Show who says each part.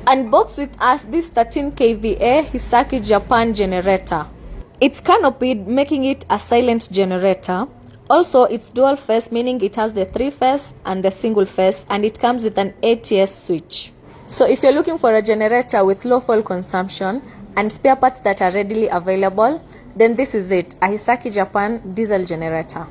Speaker 1: Unbox with us this 13 kVA Hisaki Japan generator. It's canopied, making it a silent generator. Also, it's dual phase, meaning it has the 3-phase and the single phase, and it comes with an ATS switch. So if you're looking for a generator with low fuel consumption and spare parts that are readily available, then this is it, a Hisaki Japan diesel generator.